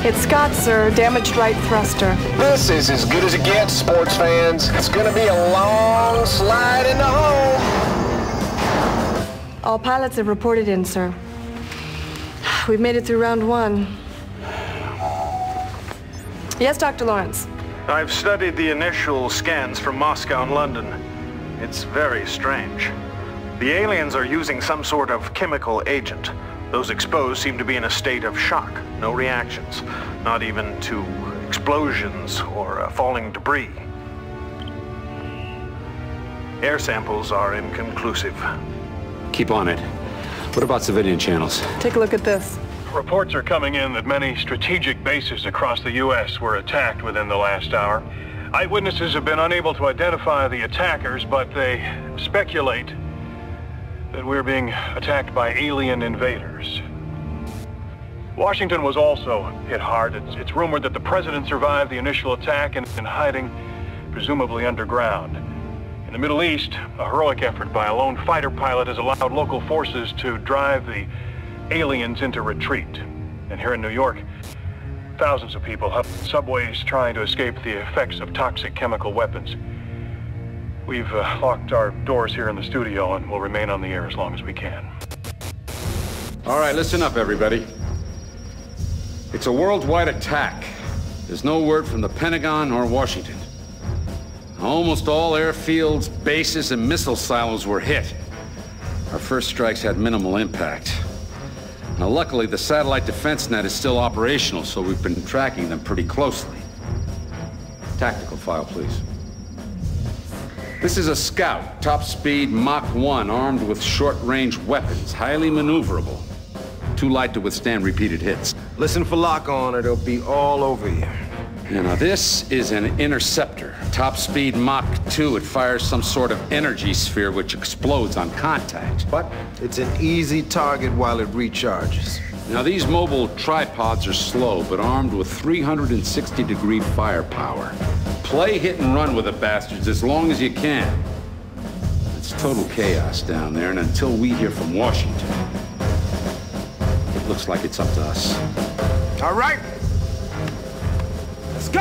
It's Scott, sir. Damaged right thruster. This is as good as it gets, sports fans. It's gonna be a long slide into home. All pilots have reported in, sir. We've made it through round 1. Yes, Dr. Lawrence. I've studied the initial scans from Moscow and London. It's very strange. The aliens are using some sort of chemical agent. Those exposed seem to be in a state of shock. No reactions. Not even to explosions or falling debris. Air samples are inconclusive. Keep on it. What about civilian channels? Take a look at this. Reports are coming in that many strategic bases across the U.S. were attacked within the last hour. Eyewitnesses have been unable to identify the attackers, but they speculate that we're being attacked by alien invaders. Washington was also hit hard. It's rumored that the president survived the initial attack and is in hiding, presumably underground. In the Middle East, a heroic effort by a lone fighter pilot has allowed local forces to drive the aliens into retreat. And here in New York, thousands of people have subways trying to escape the effects of toxic chemical weapons. We've locked our doors here in the studio and will remain on the air as long as we can. All right, listen up, everybody. It's a worldwide attack. There's no word from the Pentagon or Washington. Almost all airfields, bases, and missile silos were hit. Our first strikes had minimal impact. Now, luckily, the satellite defense net is still operational, so we've been tracking them pretty closely. Tactical file, please. This is a Scout, top speed Mach 1, armed with short-range weapons, highly maneuverable. Too light to withstand repeated hits. Listen for lock on or they'll be all over you. Now this is an interceptor. Top speed Mach 2. It fires some sort of energy sphere which explodes on contact. But it's an easy target while it recharges. Now these mobile tripods are slow, but armed with 360-degree firepower. Play hit and run with the bastards as long as you can. It's total chaos down there, and until we hear from Washington, it looks like it's up to us. All right. Let's go!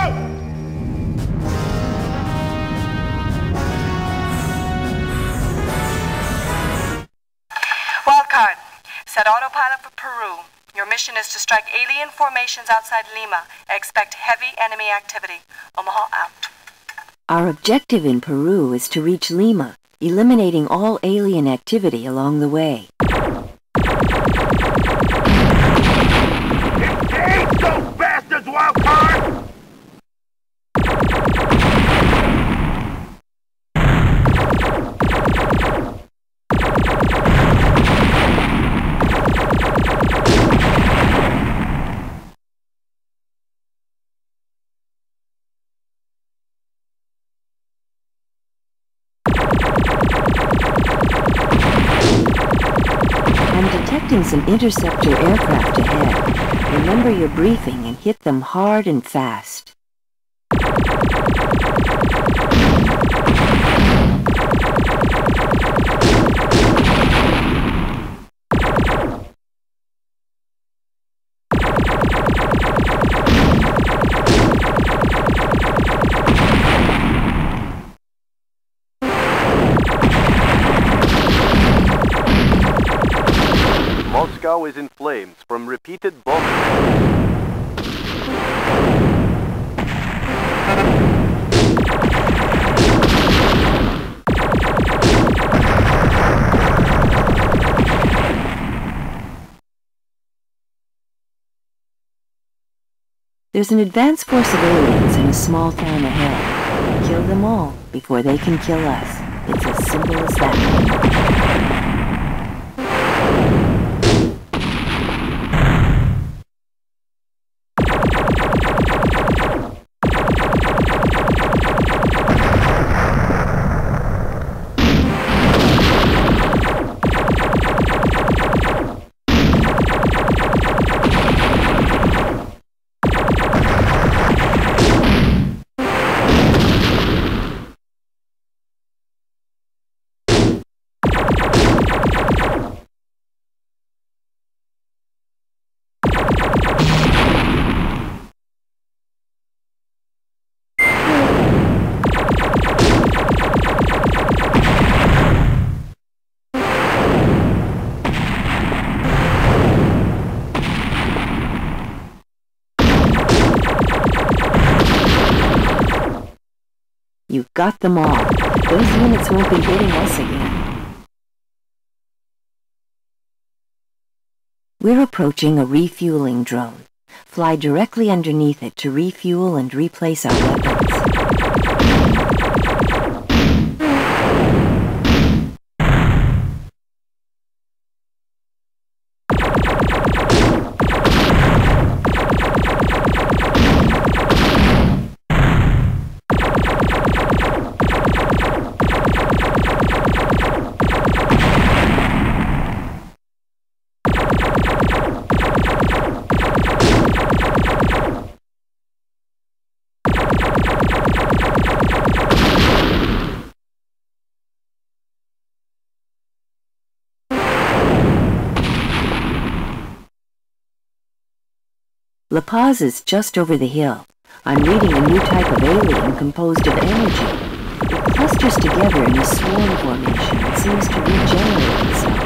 Wildcard. Set autopilot for Peru. Your mission is to strike alien formations outside Lima. Expect heavy enemy activity. Omaha out. Our objective in Peru is to reach Lima, eliminating all alien activity along the way. Engage those bastards, Wildcard! Detecting some interceptor aircraft ahead. Remember your briefing and hit them hard and fast. Moscow is in flames from repeated bombing. There's an advanced force of aliens in a small town ahead. Kill them all before they can kill us. It's as simple as that. You've got them all. Those units won't be hitting us again. We're approaching a refueling drone. Fly directly underneath it to refuel and replace our weapons. La Paz is just over the hill. I'm reading a new type of alien composed of energy. It clusters together in a swarm formation and seems to regenerate itself.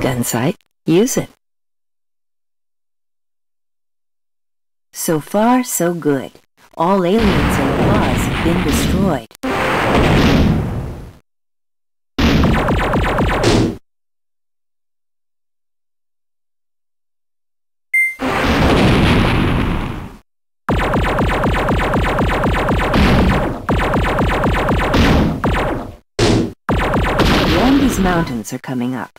Gunsight, use it. So far, so good. All aliens in La Paz have been destroyed. The Andes Mountains are coming up.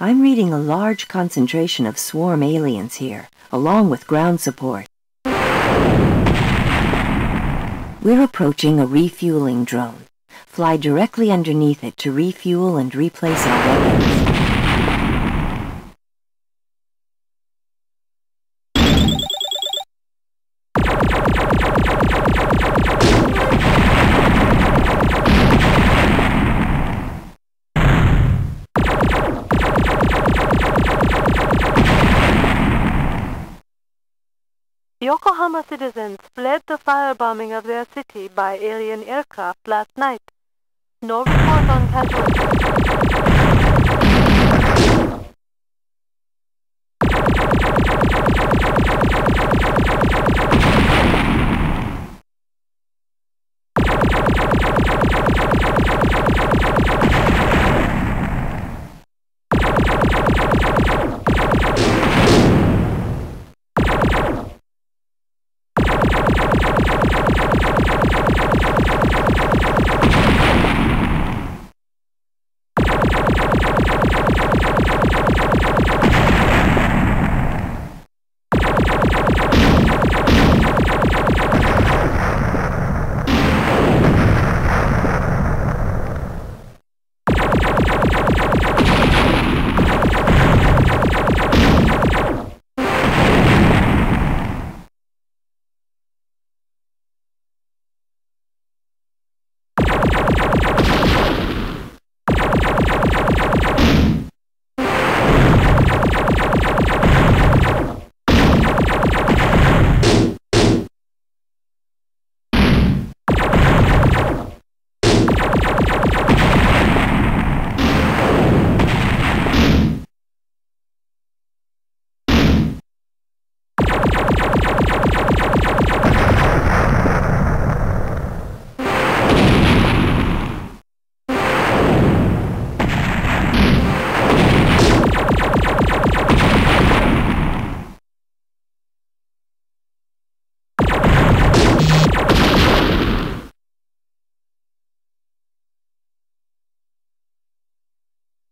I'm reading a large concentration of swarm aliens here, along with ground support. We're approaching a refueling drone. Fly directly underneath it to refuel and replace our weapons. Yokohama citizens fled the firebombing of their city by alien aircraft last night. No report on casualties.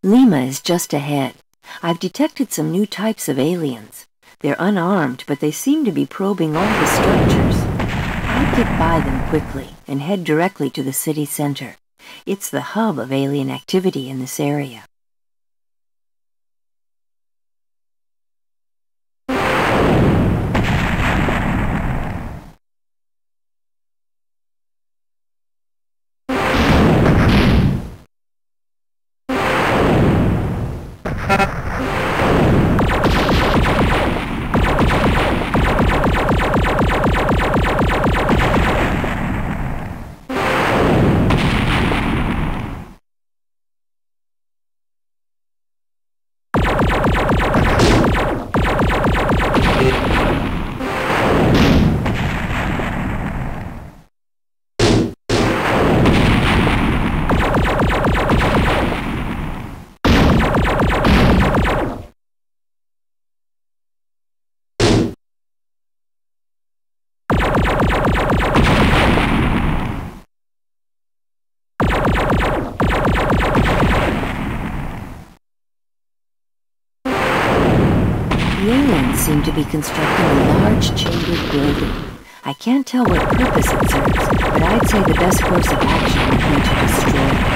Lima is just ahead. I've detected some new types of aliens. They're unarmed, but they seem to be probing all the structures. I'd get by them quickly and head directly to the city center. It's the hub of alien activity in this area. The aliens seem to be constructing a large chambered building. I can't tell what purpose it serves, but I'd say the best course of action would be to destroy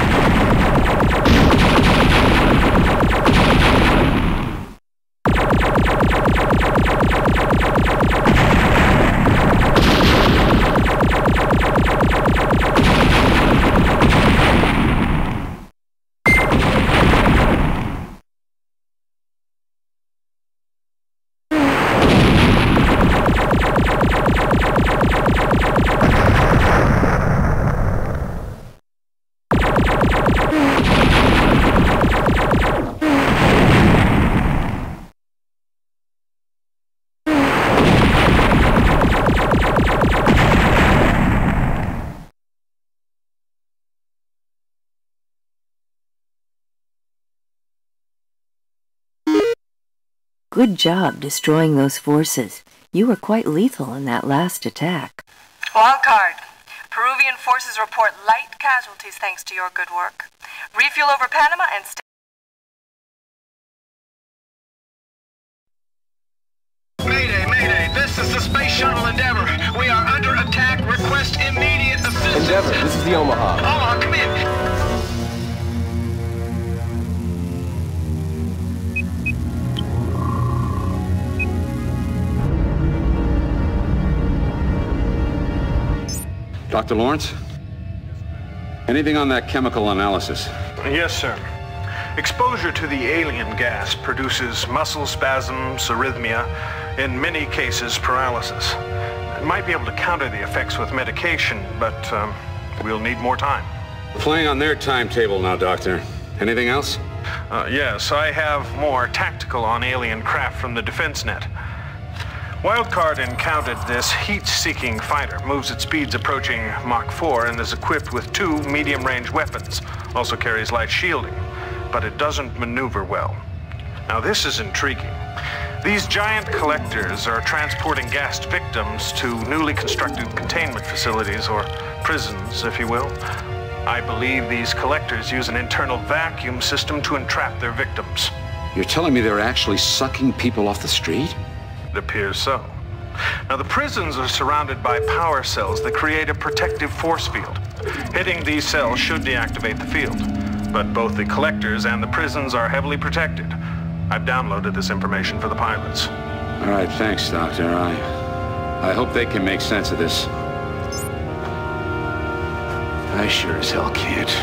Good job destroying those forces. You were quite lethal in that last attack. Wildcard. Peruvian forces report light casualties thanks to your good work. Refuel over Panama and stay. Mayday, Mayday, this is the Space Shuttle Endeavour. We are under attack. Request immediate assistance. Endeavour, this is the Omaha. Omaha, come in. Dr. Lawrence? Anything on that chemical analysis? Yes, sir. Exposure to the alien gas produces muscle spasms, arrhythmia, in many cases paralysis. It might be able to counter the effects with medication, but we'll need more time. Playing on their timetable now, Doctor. Anything else? Yes, I have more tactical on alien craft from the defense net. Wildcard encountered this heat-seeking fighter, moves at speeds approaching Mach 4 and is equipped with 2 medium-range weapons, also carries light shielding, but it doesn't maneuver well. Now this is intriguing. These giant collectors are transporting gassed victims to newly constructed containment facilities, or prisons, if you will. I believe these collectors use an internal vacuum system to entrap their victims. You're telling me they're actually sucking people off the street? It appears so. Now, the prisons are surrounded by power cells that create a protective force field. Hitting these cells should deactivate the field, but both the collectors and the prisons are heavily protected. I've downloaded this information for the pilots. All right, thanks, Doctor. I hope they can make sense of this. I sure as hell can't.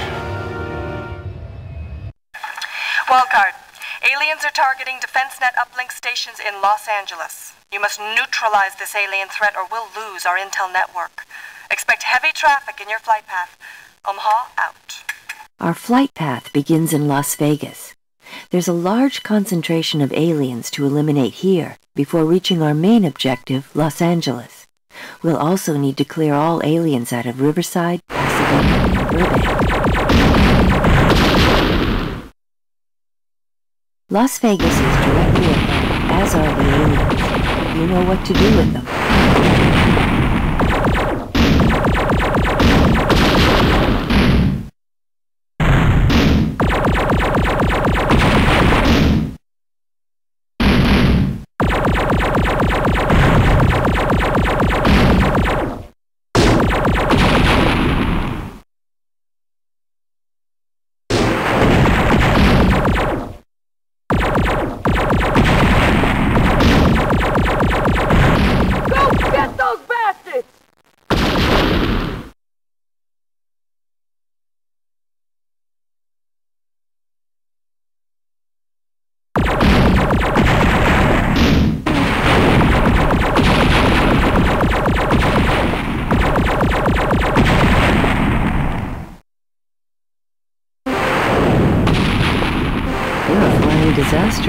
Wildcard. Aliens are targeting DefenseNet uplink stations in Los Angeles. You must neutralize this alien threat or we'll lose our intel network. Expect heavy traffic in your flight path. Omaha, out. Our flight path begins in Las Vegas. There's a large concentration of aliens to eliminate here before reaching our main objective, Los Angeles. We'll also need to clear all aliens out of Riverside, Pasadena, and Burbank. Las Vegas is directly ahead, as are the aliens. You know what to do with them.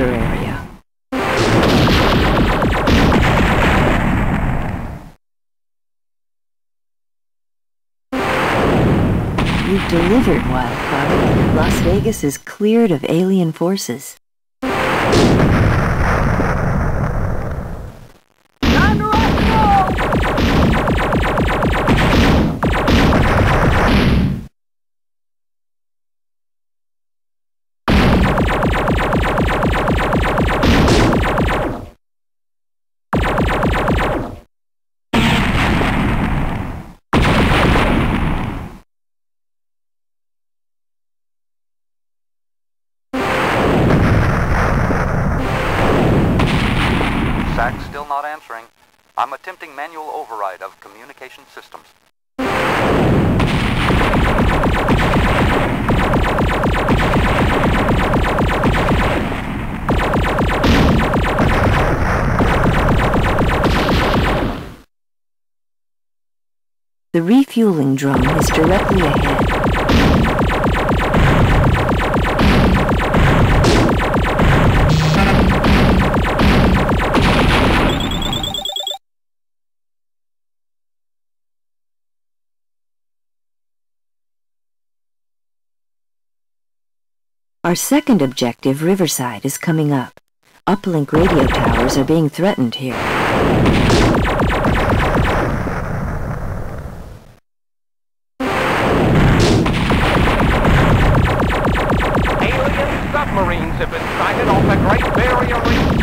departure area. You've delivered, Wildcard. Las Vegas is cleared of alien forces. Still not answering. I'm attempting manual override of communication systems. The refueling drum is directly ahead. Our second objective, Riverside, is coming up. Uplink radio towers are being threatened here. Alien submarines have been sighted off the Great Barrier Reef.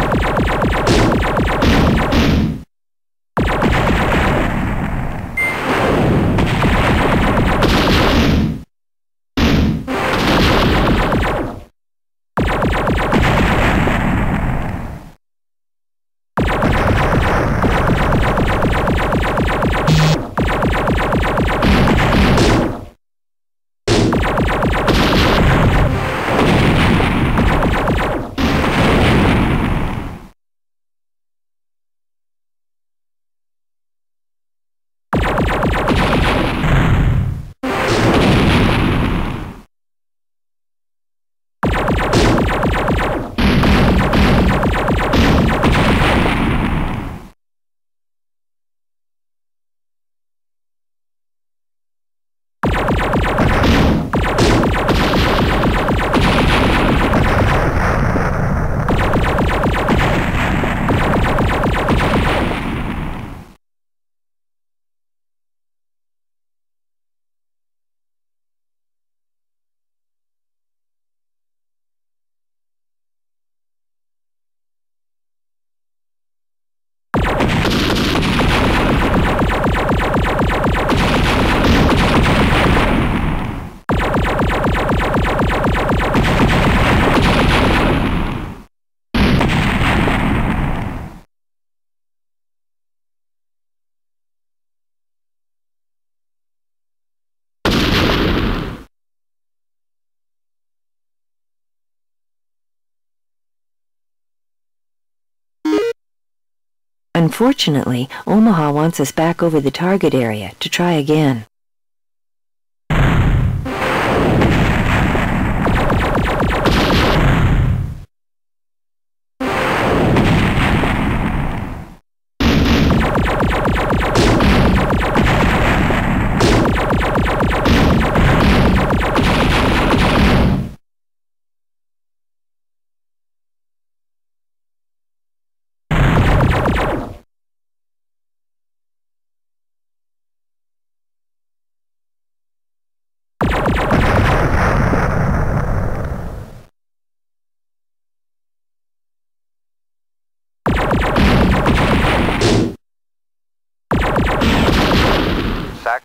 Unfortunately, Omaha wants us back over the target area to try again.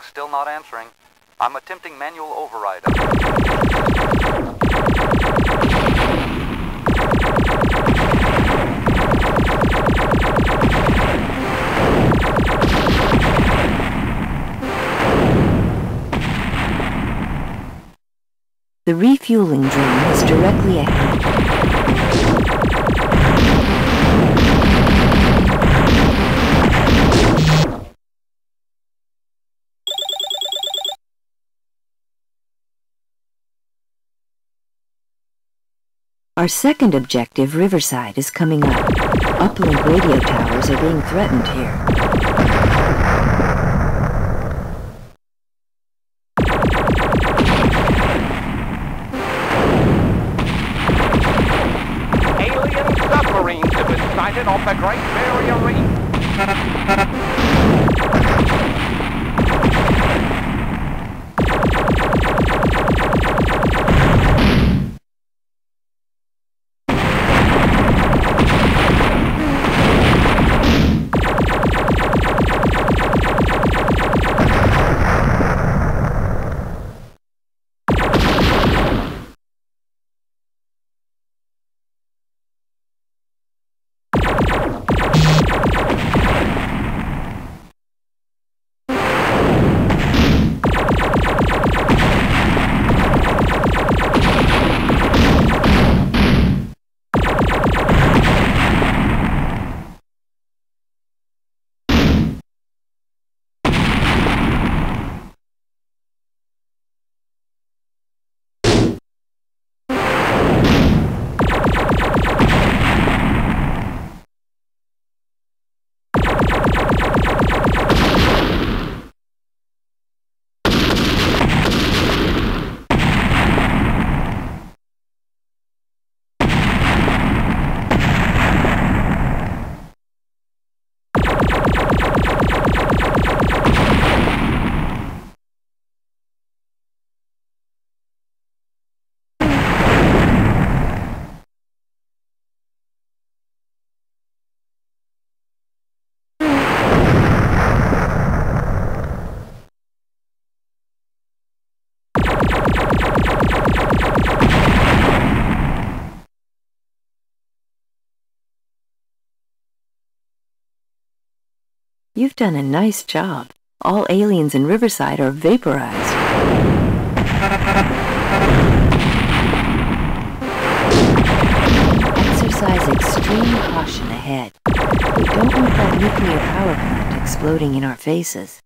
Still not answering. I'm attempting manual override. The refueling drum is directly ahead. Our second objective, Riverside, is coming up. Uplink radio towers are being threatened here. Alien submarines have been sighted off the Great Barrier Reef. You've done a nice job. All aliens in Riverside are vaporized. Exercise extreme caution ahead. We don't want that nuclear power plant exploding in our faces.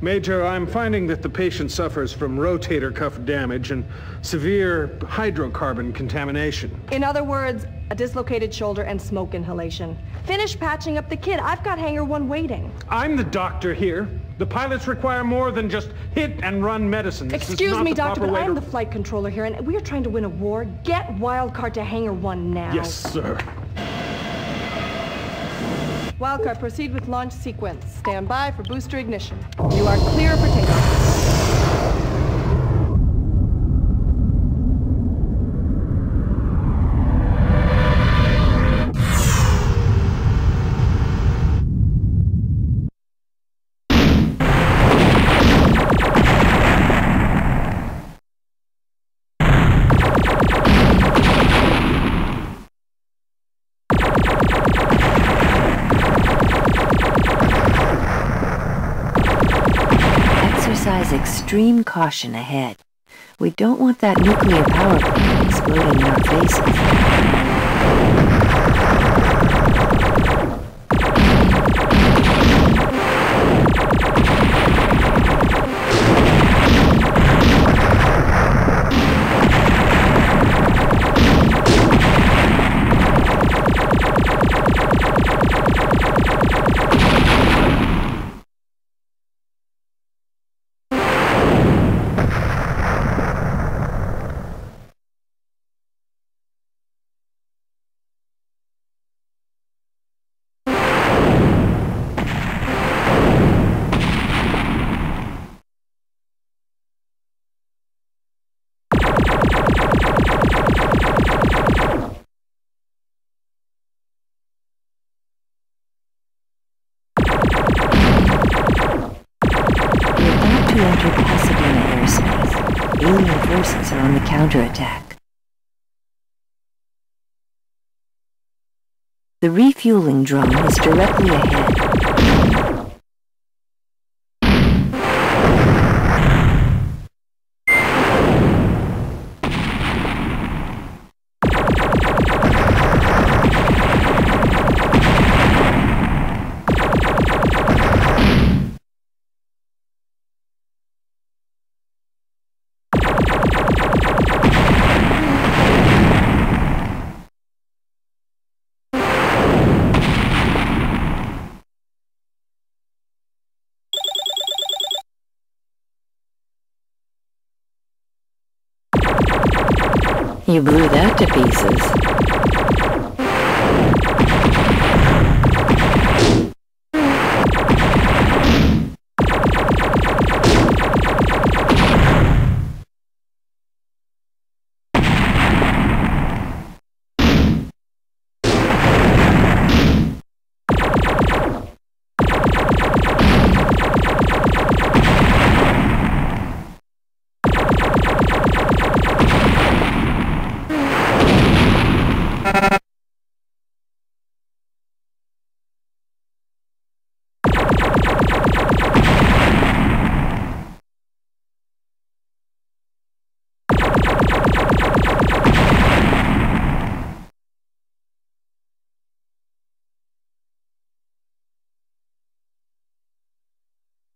Major, I'm finding that the patient suffers from rotator cuff damage and severe hydrocarbon contamination. In other words, a dislocated shoulder and smoke inhalation. Finish patching up the kid. I've got Hangar 1 waiting. I'm the doctor here. The pilots require more than just hit and run medicine. Excuse me, Doctor, but I'm the flight controller here, and we are trying to win a war. Get Wildcard to Hangar 1 now. Yes, sir. Wildcard, proceed with launch sequence. Stand by for booster ignition. You are clear for takeoff. Exercise extreme caution ahead. We don't want that nuclear power plant exploding in our faces. Alien forces are on the counterattack. The refueling drone is directly ahead. You blew that to pieces.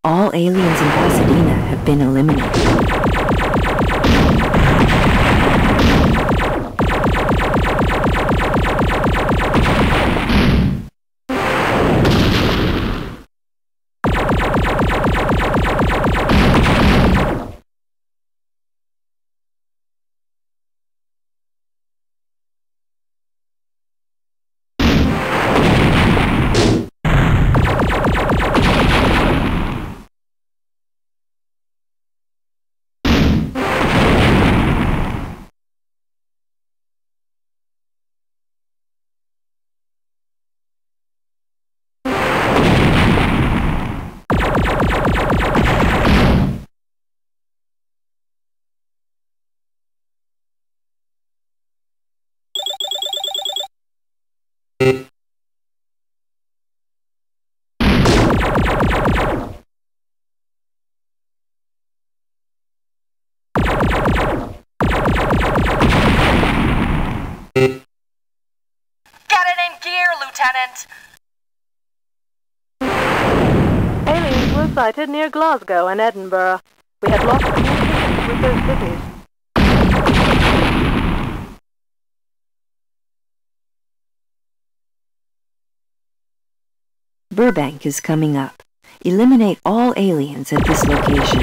All aliens in Pasadena have been eliminated. Lieutenant! Aliens were sighted near Glasgow and Edinburgh. We have lost communication with those cities. Burbank is coming up. Eliminate all aliens at this location.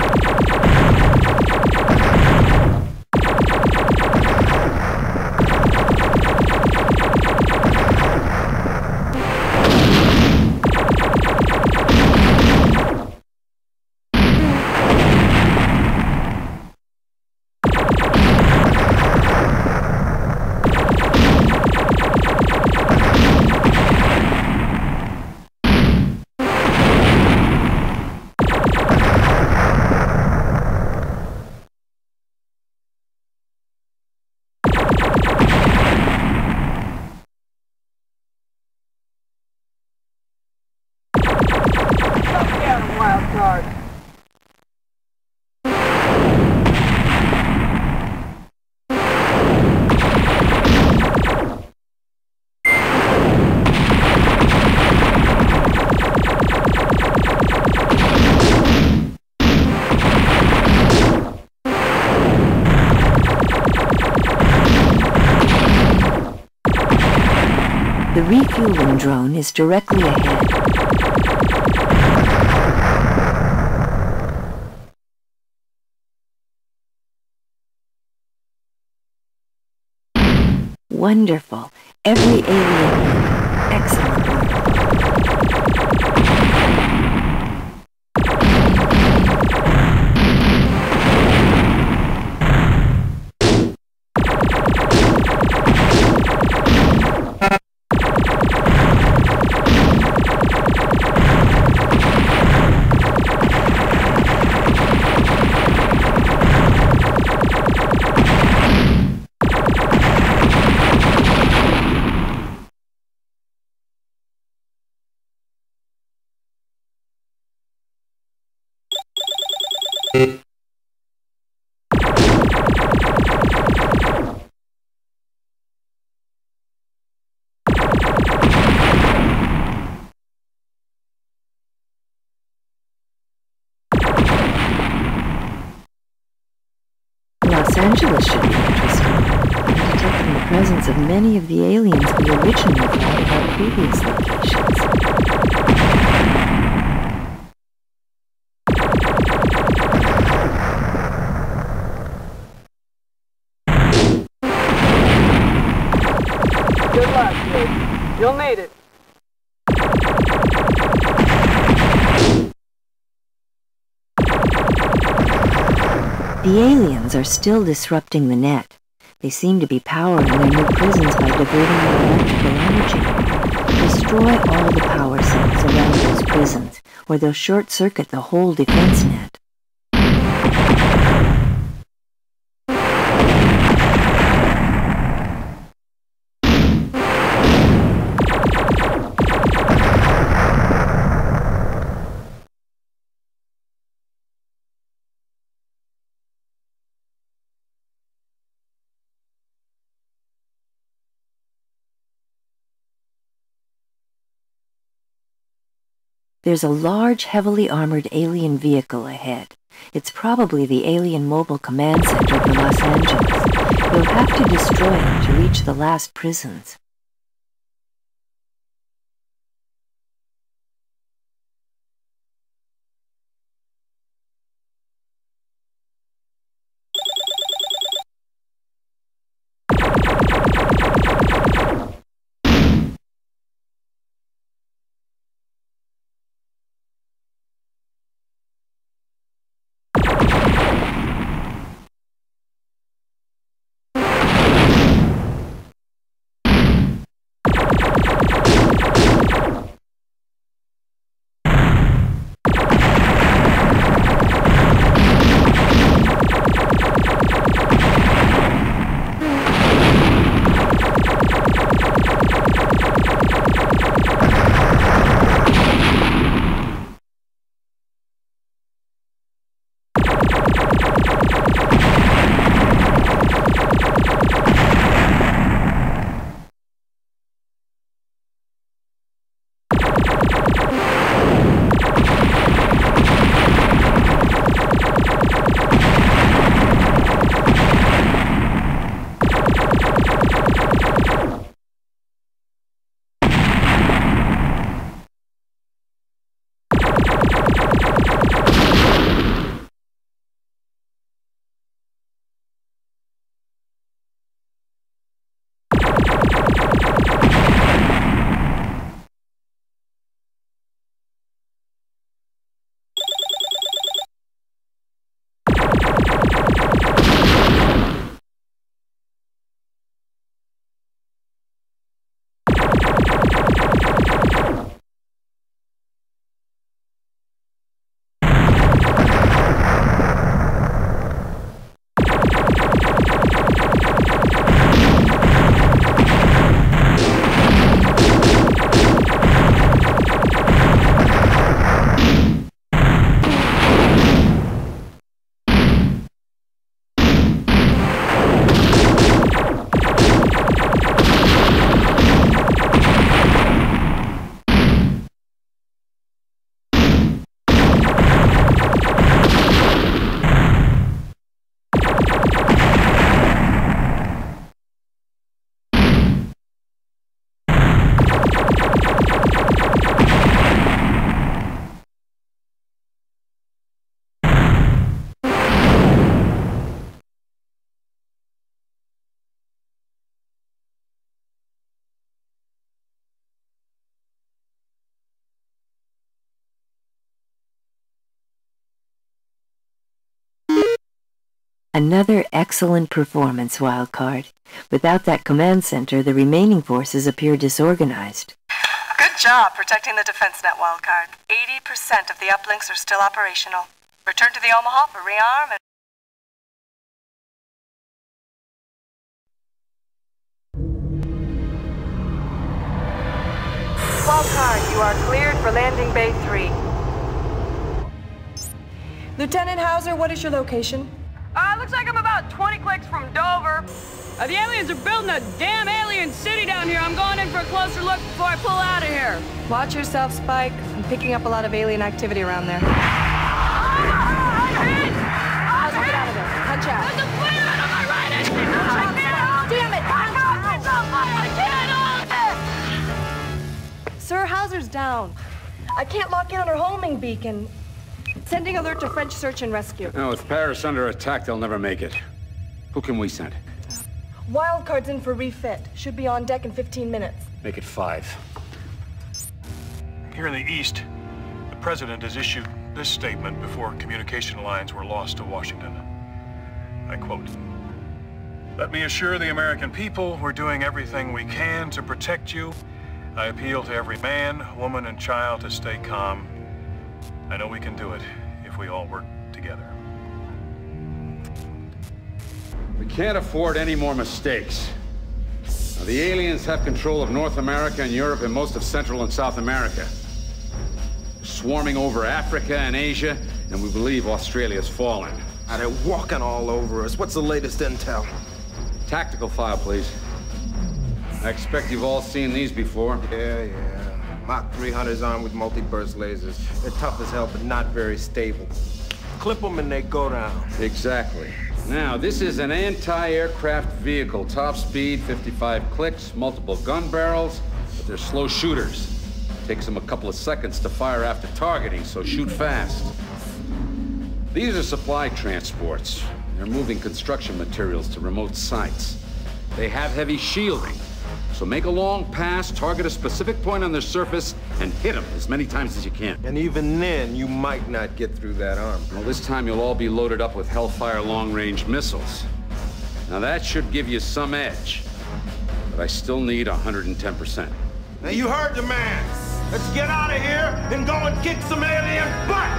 The refueling drone is directly ahead. Wonderful. Every alien. Excellent work. Los Angeles should be interesting. I'm detecting the presence of many of the aliens we originally thought at our previous locations. You'll need it. The aliens are still disrupting the net. They seem to be powering their new prisons by diverting their electrical energy. Destroy all the power cells around those prisons, or they'll short-circuit the whole defense net. There's a large, heavily armored alien vehicle ahead. It's probably the alien mobile command center for Los Angeles. You'll have to destroy it to reach the last prisons. Another excellent performance, Wildcard. Without that command center, the remaining forces appear disorganized. Good job protecting the defense net, Wildcard. 80% of the uplinks are still operational. Return to the Omaha for rearm and... Wildcard, you are cleared for landing bay 3. Lieutenant Hauser, what is your location? Looks like I'm about 20 clicks from Dover. The aliens are building a damn alien city down here. I'm going in for a closer look before I pull out of here. Watch yourself, Spike. I'm picking up a lot of alien activity around there. I'm hit! Hauser, get out of there. Punch out. There's a flare out on my right! I can't hold it! Damn it! Punch out! It's on fire! I can't hold it! Sir, Hauser's down. I can't lock in on her homing beacon. Sending alert to French search and rescue. No, with Paris under attack, they'll never make it. Who can we send? Wildcard's in for refit. Should be on deck in 15 minutes. Make it 5. Here in the East, the President has issued this statement before communication lines were lost to Washington. I quote, "Let me assure the American people we're doing everything we can to protect you. I appeal to every man, woman, and child to stay calm. I know we can do it if we all work together." We can't afford any more mistakes. Now, the aliens have control of North America and Europe and most of Central and South America. They're swarming over Africa and Asia, and we believe Australia's fallen. They're walking all over us. What's the latest intel? Tactical file, please. I expect you've all seen these before. Yeah. Mach 300s armed with multi-burst lasers. They're tough as hell, but not very stable. Clip them and they go down. Exactly. Now, this is an anti-aircraft vehicle. Top speed, 55 clicks, multiple gun barrels, but they're slow shooters. Takes them a couple of seconds to fire after targeting, so shoot fast. These are supply transports. They're moving construction materials to remote sites. They have heavy shielding, so make a long pass, target a specific point on their surface, and hit them as many times as you can. And even then, you might not get through that arm. Well, this time you'll all be loaded up with Hellfire long-range missiles. Now that should give you some edge, but I still need 110%. Now you heard the man. Let's get out of here and go and kick some alien butt!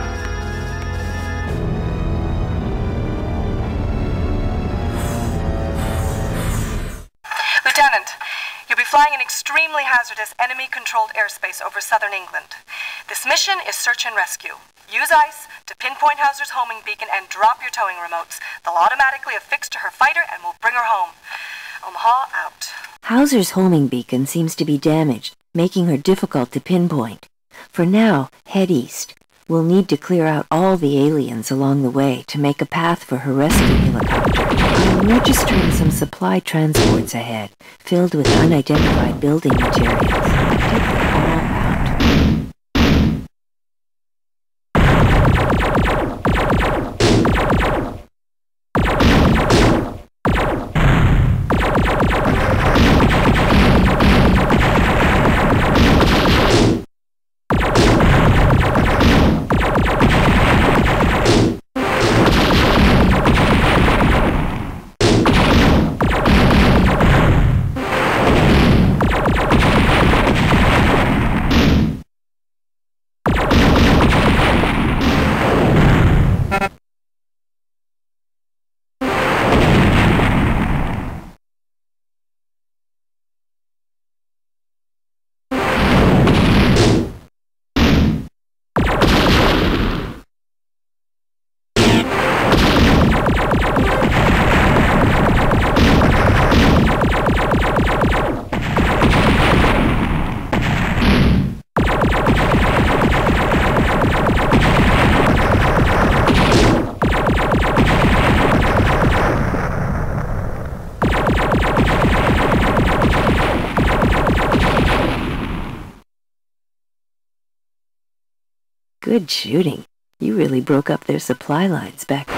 Lieutenant, you'll be flying in extremely hazardous enemy-controlled airspace over southern England. This mission is search and rescue. Use ICE to pinpoint Hauser's homing beacon and drop your towing remotes. They'll automatically affix to her fighter and we'll bring her home. Omaha out. Hauser's homing beacon seems to be damaged, making her difficult to pinpoint. For now, head east. We'll need to clear out all the aliens along the way to make a path for her rescue helicopter. I'm registering some supply transports ahead, filled with unidentified building materials. Take them all out. Good shooting. You really broke up their supply lines back there.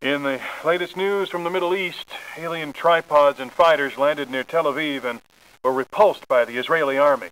In the latest news from the Middle East, alien tripods and fighters landed near Tel Aviv and were repulsed by the Israeli army.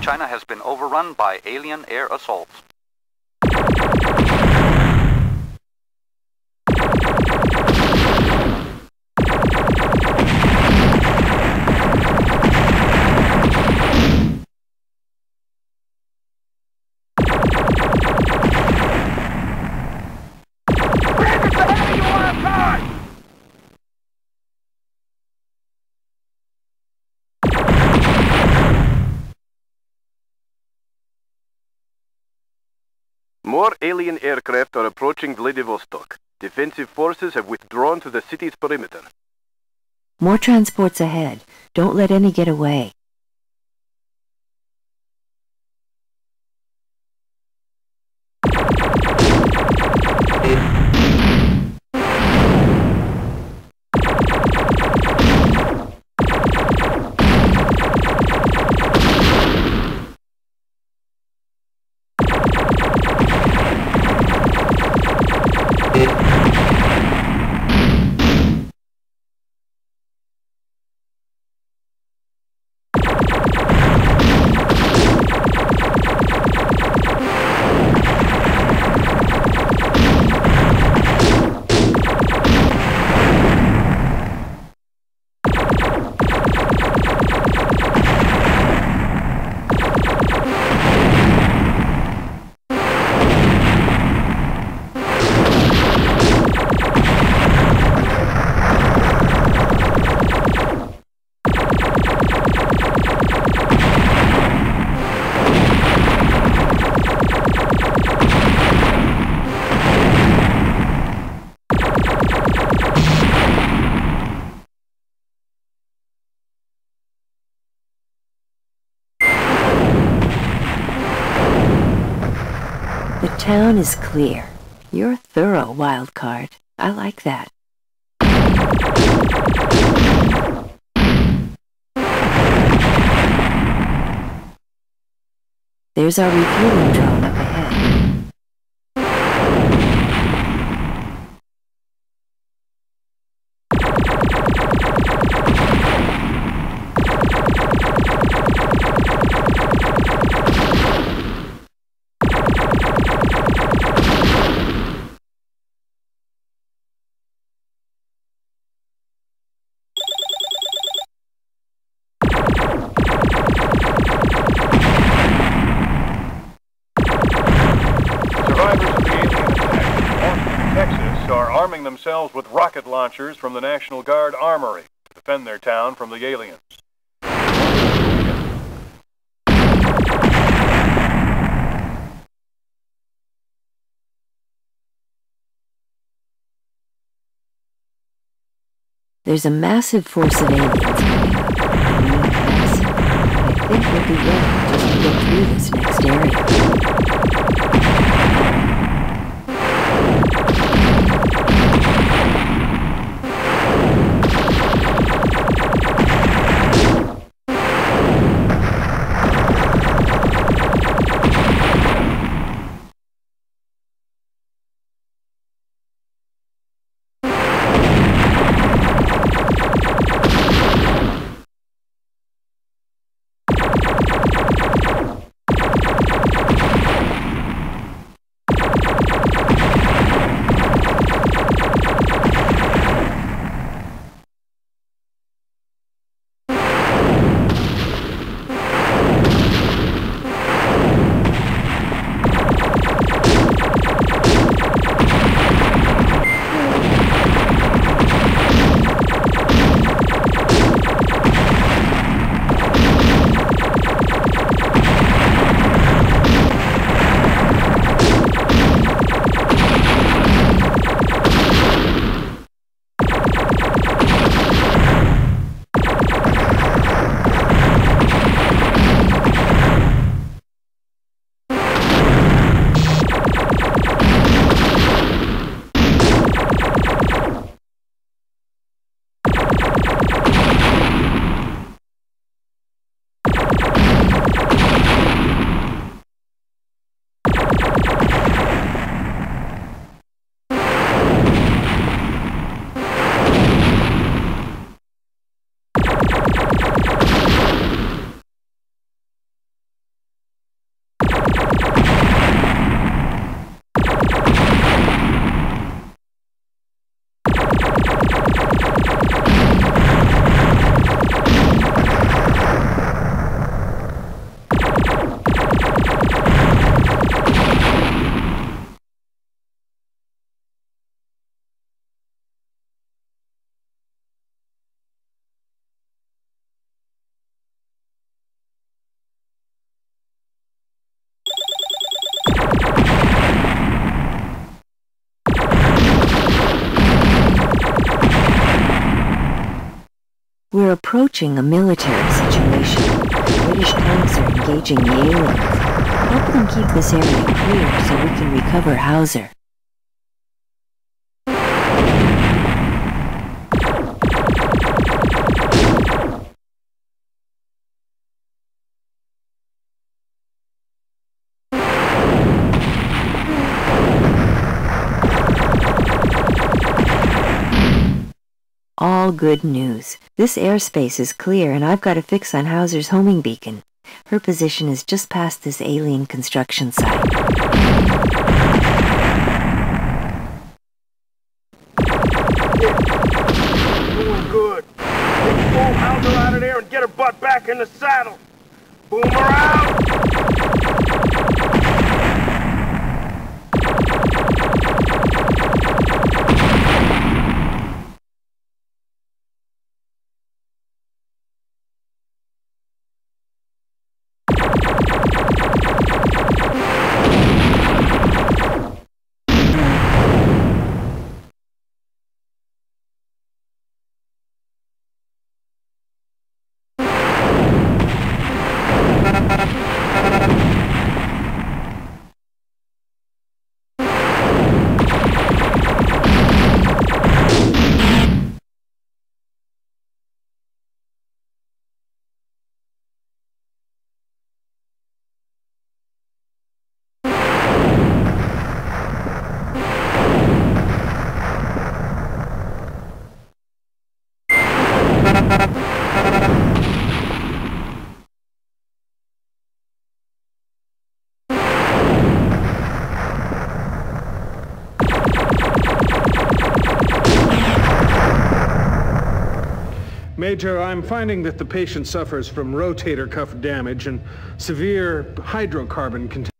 China has been overrun by alien air assaults. More alien aircraft are approaching Vladivostok. Defensive forces have withdrawn to the city's perimeter. More transports ahead. Don't let any get away. The town is clear. You're a thorough wild card. I like that. There's our refueling drone up ahead. Themselves with rocket launchers from the National Guard Armory to defend their town from the aliens. There's a massive force of aliens coming up. Massive. I think we'll be ready just to get through this next area. We're approaching a military situation. British tanks are engaging the aliens. Help them keep this area clear so we can recover Hauser. All good news. This airspace is clear and I've got a fix on Hauser's homing beacon. Her position is just past this alien construction site. Doing good. Take Bull Hauser out of there and get her butt back in the saddle. Boomer out! Major, I'm finding that the patient suffers from rotator cuff damage and severe hydrocarbon contamination.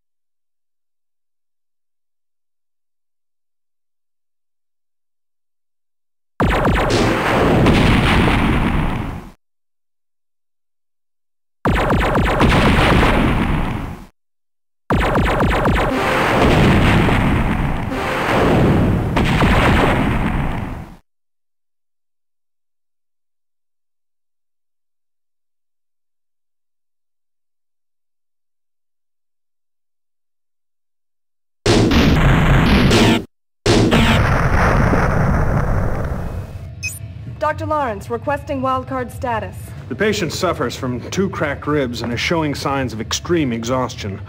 Dr. Lawrence, requesting wildcard status. The patient suffers from 2 cracked ribs and is showing signs of extreme exhaustion.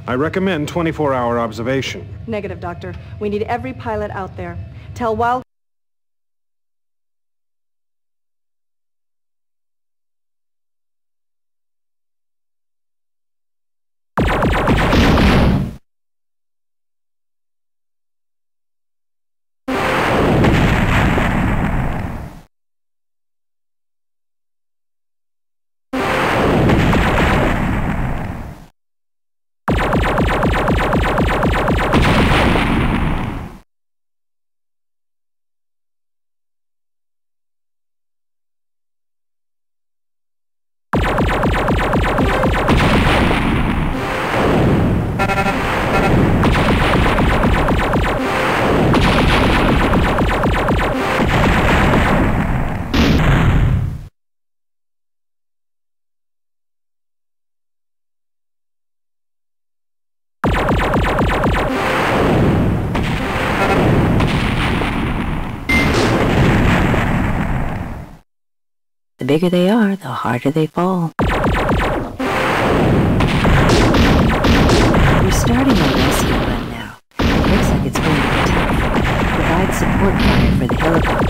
I recommend 24-hour observation. Negative, Doctor. We need every pilot out there. Tell Wild... The bigger they are, the harder they fall. We're starting a rescue run now. It looks like it's going to be tough. Provide support fire for the helicopter.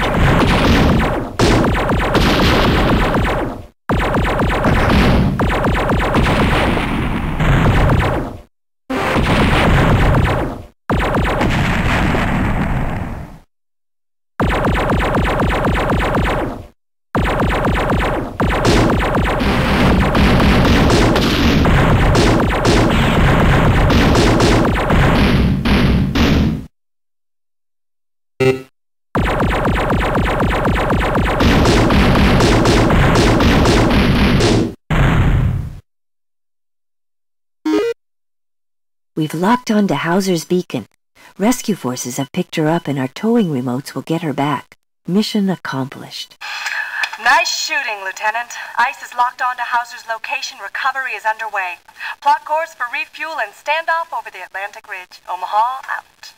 We've locked onto Hauser's beacon. Rescue forces have picked her up and our towing remotes will get her back. Mission accomplished. Nice shooting, Lieutenant. ICE is locked onto Hauser's location. Recovery is underway. Plot course for refuel and standoff over the Atlantic Ridge. Omaha out.